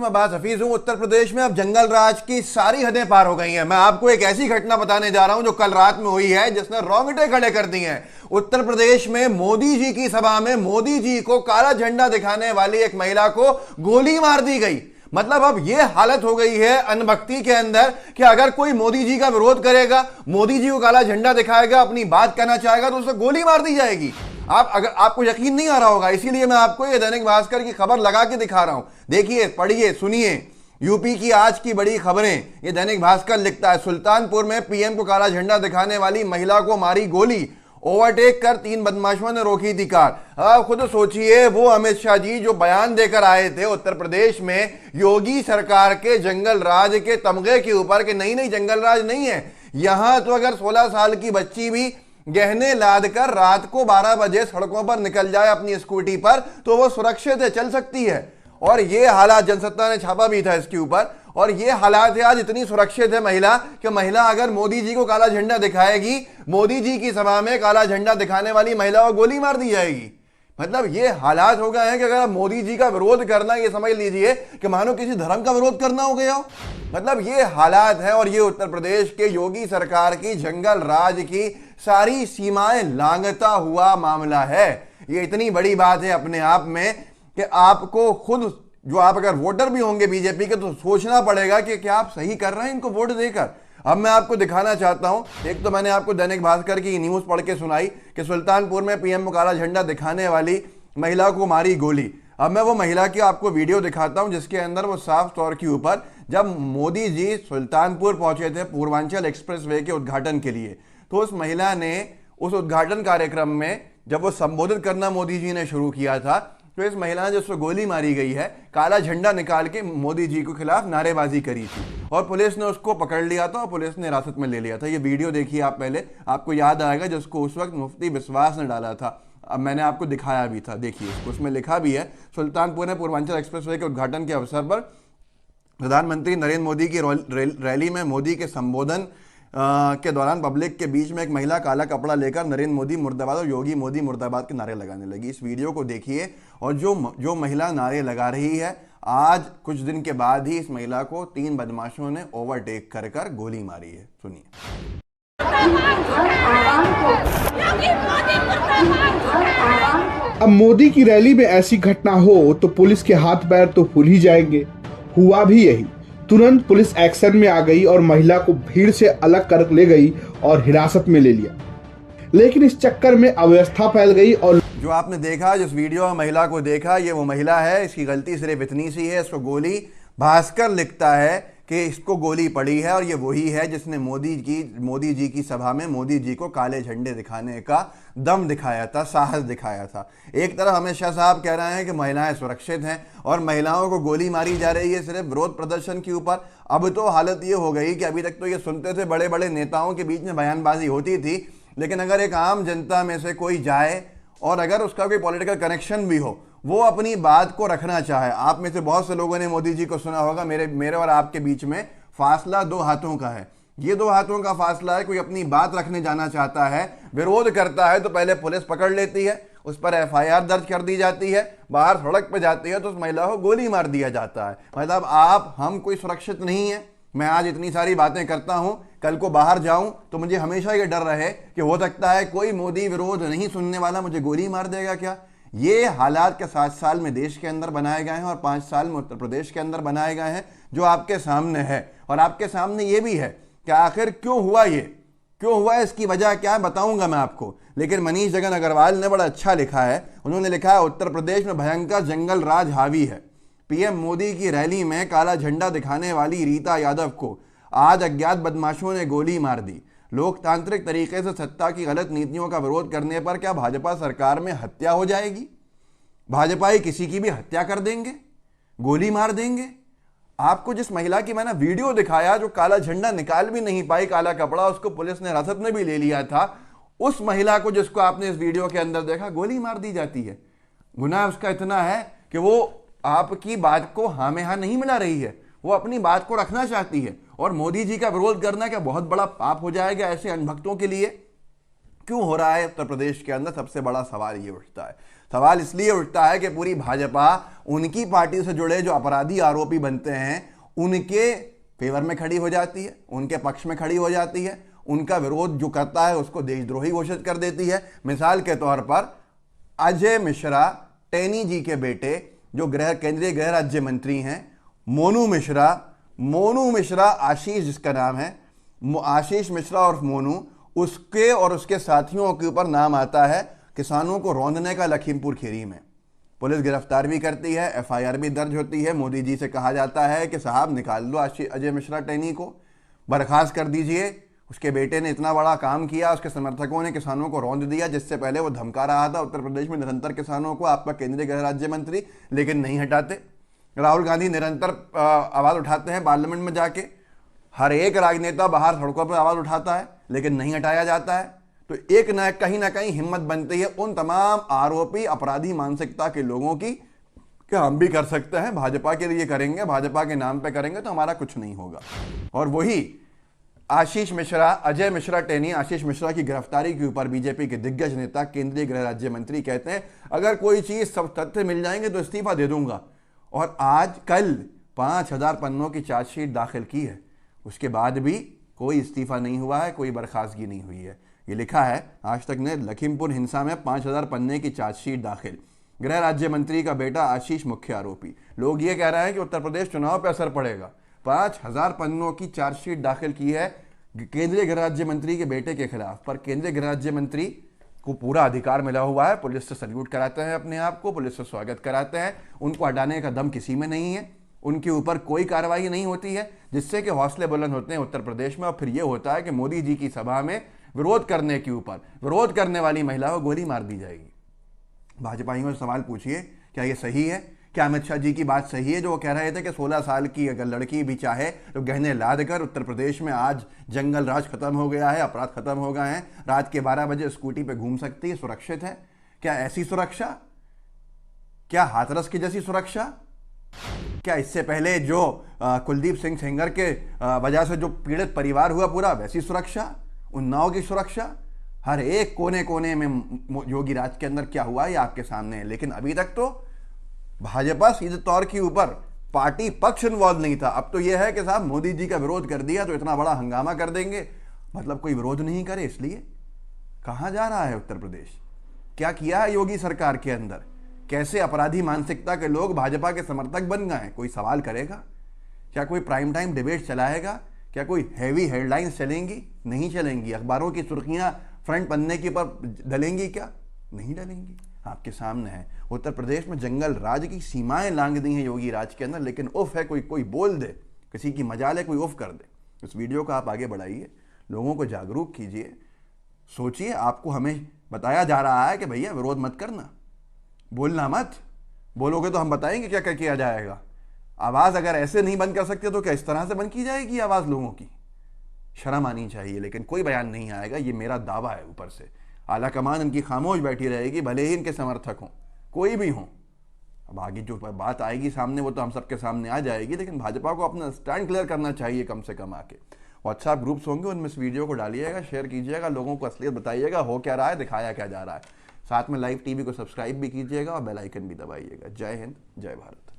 मैं अब्बास हफीज हूं। उत्तर प्रदेश में अब जंगल राज की सारी हदें पार हो गई हैं। मैं आपको एक ऐसी घटना बताने जा रहा हूं जो कल रात में हुई है, जिसने रोंगटे खड़े कर दिए हैं। उत्तर प्रदेश में मोदी जी की सभा में मोदी जी को काला झंडा दिखाने वाली एक महिला को गोली मार दी गई। मतलब अब यह हालत हो गई है अनभक्ति के अंदर कि अगर कोई मोदी जी का विरोध करेगा, मोदी जी को काला झंडा दिखाएगा, अपनी बात कहना चाहेगा, तो उसे गोली मार दी जाएगी। अगर आपको यकीन नहीं आ रहा होगा, इसीलिए मैं आपको ये दैनिक भास्कर की खबर लगा के दिखा रहा हूं। देखिए, पढ़िए, सुनिए। यूपी की आज की बड़ी खबरें, ये दैनिक भास्कर लिखता है, सुल्तानपुर में पीएम को काला झंडा दिखाने वाली महिला को मारी गोली, ओवरटेक कर 3 बदमाशों ने रोकी थी कार। आप खुद सोचिए, वो अमित शाह जी जो बयान देकर आए थे उत्तर प्रदेश में योगी सरकार के जंगल राज के तमगे के ऊपर कि नहीं जंगल राज नहीं है, यहां तो अगर 16 साल की बच्ची भी गहने लाद कर रात को 12 बजे सड़कों पर निकल जाए अपनी स्कूटी पर तो वो सुरक्षित है, चल सकती है। और ये हालात, जनसत्ता ने छापा भी था इसके ऊपर, और ये हालात है आज इतनी सुरक्षित है महिला कि महिला अगर मोदी जी को काला झंडा दिखाएगी, मोदी जी की सभा में काला झंडा दिखाने वाली महिला को गोली मार दी जाएगी। मतलब ये हालात हो गए हैं कि अगर मोदी जी का विरोध करना, ये समझ लीजिए कि मानो किसी धर्म का विरोध करना हो गया हो। मतलब ये हालात है, और ये उत्तर प्रदेश के योगी सरकार की जंगल राज की सारी सीमाएं लांघता हुआ मामला है। ये इतनी बड़ी बात है अपने आप में कि आपको खुद, जो आप अगर वोटर भी होंगे बीजेपी के, तो सोचना पड़ेगा कि क्या आप सही कर रहे हैं इनको वोट देकर। अब मैं आपको दिखाना चाहता हूं, एक तो मैंने आपको दैनिक भास्कर की न्यूज पढ़ के सुनाई कि सुल्तानपुर में पीएम को काला झंडा दिखाने वाली महिला को मारी गोली। अब मैं वो महिला की आपको वीडियो दिखाता हूं जिसके अंदर वो साफ तौर के ऊपर, जब मोदी जी सुल्तानपुर पहुंचे थे पूर्वांचल एक्सप्रेसवे के उद्घाटन के लिए, तो उस महिला ने उस उद्घाटन कार्यक्रम में जब वो संबोधित करना मोदी जी ने शुरू किया था, तो इस महिला ने जिसको गोली मारी गई है, काला झंडा निकाल के मोदी जी के खिलाफ नारेबाजी करी थी, और पुलिस ने उसको पकड़ लिया था और पुलिस ने हिरासत में ले लिया था। ये वीडियो देखिए आप पहले, आपको याद आएगा, जिसको उस वक्त मुफ्ती विश्वास ने डाला था। अब मैंने आपको दिखाया भी था, देखिए उसमें लिखा भी है, सुल्तानपुर में पूर्वांचल एक्सप्रेसवे के उद्घाटन के अवसर पर प्रधानमंत्री नरेंद्र मोदी की रैली में मोदी के संबोधन के दौरान पब्लिक के बीच में एक महिला काला कपड़ा लेकर नरेंद्र मोदी मुर्दाबाद और योगी मोदी मुर्दाबाद के नारे लगाने लगी। इस वीडियो को देखिए, और जो महिला नारे लगा रही है, आज कुछ दिन के बाद ही इस महिला को 3 बदमाशों ने ओवरटेक कर गोली मारी है। सुनिए। अब मोदी की रैली में ऐसी घटना हो तो पुलिस के हाथ पैर तो फूल ही जाएंगे। हुआ भी यही, तुरंत पुलिस एक्शन में आ गई और महिला को भीड़ से अलग कर ले गई और हिरासत में ले लिया। लेकिन इस चक्कर में अव्यवस्था फैल गई और जो आपने देखा, जिस वीडियो में महिला को देखा, ये वो महिला है। इसकी गलती सिर्फ इतनी सी है, इसको गोली, भास्कर लिखता है कि इसको गोली पड़ी है, और ये वही है जिसने मोदी जी की सभा में मोदी जी को काले झंडे दिखाने का दम दिखाया था, साहस दिखाया था। एक तरफ अमित शाह साहब कह रहे हैं कि महिलाएं सुरक्षित हैं और महिलाओं को गोली मारी जा रही है सिर्फ विरोध प्रदर्शन के ऊपर। अब तो हालत ये हो गई कि अभी तक तो ये सुनते थे बड़े बड़े नेताओं के बीच में बयानबाजी होती थी, लेकिन अगर एक आम जनता में से कोई जाए और अगर उसका कोई पॉलिटिकल कनेक्शन भी हो, वो अपनी बात को रखना चाहे। आप में से बहुत से लोगों ने मोदी जी को सुना होगा, मेरे और आपके बीच में फासला 2 हाथों का है। ये 2 हाथों का फासला है। कोई अपनी बात रखने जाना चाहता है, विरोध करता है, तो पहले पुलिस पकड़ लेती है, उस पर एफआईआर दर्ज कर दी जाती है, बाहर सड़क पर जाती है तो उस महिला को गोली मार दिया जाता है। मतलब हम कोई सुरक्षित नहीं है। मैं आज इतनी सारी बातें करता हूं, कल को बाहर जाऊं तो मुझे हमेशा ये डर रहे कि हो सकता है कोई मोदी विरोध नहीं सुनने वाला मुझे गोली मार देगा क्या। ये हालात के 7 साल में देश के अंदर बनाए गए हैं और 5 साल में उत्तर प्रदेश के अंदर बनाए गए हैं, जो आपके सामने है। और आपके सामने ये भी है कि आखिर क्यों हुआ, इसकी वजह क्या है, बताऊंगा मैं आपको। लेकिन मनीष जगन अग्रवाल ने बड़ा अच्छा लिखा है। उन्होंने लिखा है, उत्तर प्रदेश में भयंकर जंगल राज हावी है। पीएम मोदी की रैली में काला झंडा दिखाने वाली रीता यादव को आज अज्ञात बदमाशों ने गोली मार दी। लोकतांत्रिक तरीके से सत्ता की गलत नीतियों का विरोध करने पर क्या भाजपा सरकार में हत्या हो जाएगी? भाजपाई किसी की भी हत्या कर देंगे, गोली मार देंगे? आपको जिस महिला की मैंने वीडियो दिखाया, जो काला झंडा निकाल भी नहीं पाई, काला कपड़ा, उसको पुलिस ने हिरासत में भी ले लिया था, उस महिला को जिसको आपने इस वीडियो के अंदर देखा, गोली मार दी जाती है। गुनाह उसका इतना है कि वो आपकी बात को हाँ में हाँ नहीं मिला रही है, वो अपनी बात को रखना चाहती है। और मोदी जी का विरोध करना क्या बहुत बड़ा पाप हो जाएगा ऐसे अनभक्तों के लिए? क्यों हो रहा है उत्तर प्रदेश के अंदर? सबसे बड़ा सवाल ये उठता है। सवाल इसलिए उठता है कि पूरी भाजपा उनकी पार्टी से जुड़े जो अपराधी आरोपी बनते हैं उनके फेवर में खड़ी हो जाती है, उनके पक्ष में खड़ी हो जाती है, उनका विरोध जो करता है उसको देशद्रोही घोषित कर देती है। मिसाल के तौर पर अजय मिश्रा टेनी जी के बेटे जो केंद्रीय गृह राज्य मंत्री हैं मोनू मिश्रा आशीष जिसका नाम है, आशीष मिश्रा और मोनू, उसके और उसके साथियों के ऊपर नाम आता है किसानों को रौंदने का लखीमपुर खीरी में। पुलिस गिरफ्तार भी करती है, एफआईआर भी दर्ज होती है। मोदी जी से कहा जाता है कि साहब निकाल लो अजय मिश्रा टेनी को, बर्खास्त कर दीजिए। उसके बेटे ने इतना बड़ा काम किया, उसके समर्थकों ने किसानों को रौंद दिया, जिससे पहले वो धमका रहा था उत्तर प्रदेश में निरंतर किसानों को, आपका केंद्रीय गृह राज्य मंत्री, लेकिन नहीं हटाते। राहुल गांधी निरंतर आवाज उठाते हैं पार्लियामेंट में जाके, हर एक राजनेता बाहर सड़कों पर आवाज उठाता है लेकिन नहीं हटाया जाता है। तो एक न कहीं ना कहीं हिम्मत बनती है उन तमाम आरोपी अपराधी मानसिकता के लोगों की कि हम भी कर सकते हैं, भाजपा के लिए करेंगे, भाजपा के नाम पे करेंगे तो हमारा कुछ नहीं होगा। और वही आशीष मिश्रा, अजय मिश्रा टेनी, आशीष मिश्रा की गिरफ्तारी के ऊपर बीजेपी के दिग्गज नेता केंद्रीय गृह राज्य मंत्री कहते हैं अगर कोई चीज सब तथ्य मिल जाएंगे तो इस्तीफा दे दूंगा। और आज कल 5000 पन्नों की चार्जशीट दाखिल की है, उसके बाद भी कोई इस्तीफा नहीं हुआ है, कोई बर्खास्तगी नहीं हुई है। ये लिखा है आज तक ने, लखीमपुर हिंसा में 5000 पन्ने की चार्जशीट दाखिल, गृह राज्य मंत्री का बेटा आशीष मुख्य आरोपी। लोग ये कह रहे हैं कि उत्तर प्रदेश चुनाव पर असर पड़ेगा। 5000 पन्नों की चार्जशीट दाखिल की है केंद्रीय गृह राज्य मंत्री के बेटे के खिलाफ, पर केंद्रीय गृह राज्य मंत्री को पूरा अधिकार मिला हुआ है। पुलिस से सल्यूट कराते हैं अपने आप को, पुलिस से स्वागत कराते हैं, उनको हटाने का दम किसी में नहीं है, उनके ऊपर कोई कार्रवाई नहीं होती है, जिससे कि हौसले बुलंद होते हैं उत्तर प्रदेश में। और फिर यह होता है कि मोदी जी की सभा में विरोध करने के ऊपर विरोध करने वाली महिला को गोली मार दी जाएगी। भाजपाइयों से सवाल पूछिए क्या यह सही है? क्या अमित शाह जी की बात सही है जो वो कह रहे थे कि 16 साल की अगर लड़की भी चाहे तो गहने लाद कर उत्तर प्रदेश में आज जंगल राज खत्म हो गया है, अपराध खत्म हो गए हैं, रात के 12 बजे स्कूटी पे घूम सकती है, सुरक्षित है? क्या ऐसी सुरक्षा? क्या हाथरस की जैसी सुरक्षा? क्या इससे पहले जो कुलदीप सिंह सेंगर के वजह से जो पीड़ित परिवार हुआ पूरा, वैसी सुरक्षा? उन्नाव की सुरक्षा? हर एक कोने कोने में योगी राज के अंदर क्या हुआ ये आपके सामने है। लेकिन अभी तक तो भाजपा सीधे तौर के ऊपर पार्टी पक्ष इन्वॉल्व नहीं था। अब तो यह है कि साहब मोदी जी का विरोध कर दिया तो इतना बड़ा हंगामा कर देंगे, मतलब कोई विरोध नहीं करे इसलिए। कहां जा रहा है उत्तर प्रदेश? क्या किया है योगी सरकार के अंदर? कैसे अपराधी मानसिकता के लोग भाजपा के समर्थक बन गए हैं? कोई सवाल करेगा? क्या कोई प्राइम टाइम डिबेट चलाएगा? क्या कोई हैवी हेडलाइंस चलेंगी? नहीं चलेंगी। अखबारों की सुर्खियां फ्रंट पन्ने के ऊपर डलेंगी? क्या नहीं डलेंगी। आपके सामने है उत्तर प्रदेश में जंगल राज की सीमाएं लांघ दी हैं योगी राज के अंदर, लेकिन उफ है कोई बोल दे, किसी की मजाल है कोई उफ कर दे। इस वीडियो को आप आगे बढ़ाइए, लोगों को जागरूक कीजिए, सोचिए। आपको हमें बताया जा रहा है कि भैया विरोध मत करना, बोलना मत, बोलोगे तो हम बताएंगे क्या क्या किया जाएगा। आवाज अगर ऐसे नहीं बंद कर सकते तो क्या इस तरह से बंद की जाएगी आवाज लोगों की? शर्म आनी चाहिए। लेकिन कोई बयान नहीं आएगा, ये मेरा दावा है। ऊपर से आला कमान इनकी खामोश बैठी रहेगी, भले ही इनके समर्थक हों, कोई भी हों। अब आगे जो बात आएगी सामने वो तो हम सबके सामने आ जाएगी, लेकिन भाजपा को अपना स्टैंड क्लियर करना चाहिए कम से कम। आके व्हाट्सएप ग्रुप्स होंगे, उनमें इस वीडियो को डालिएगा, शेयर कीजिएगा, लोगों को असलियत बताइएगा, हो क्या रहा है, दिखाया क्या जा रहा है। साथ में लाइव टीवी को सब्सक्राइब भी कीजिएगा और बेल आइकन भी दबाइएगा। जय हिंद, जय भारत।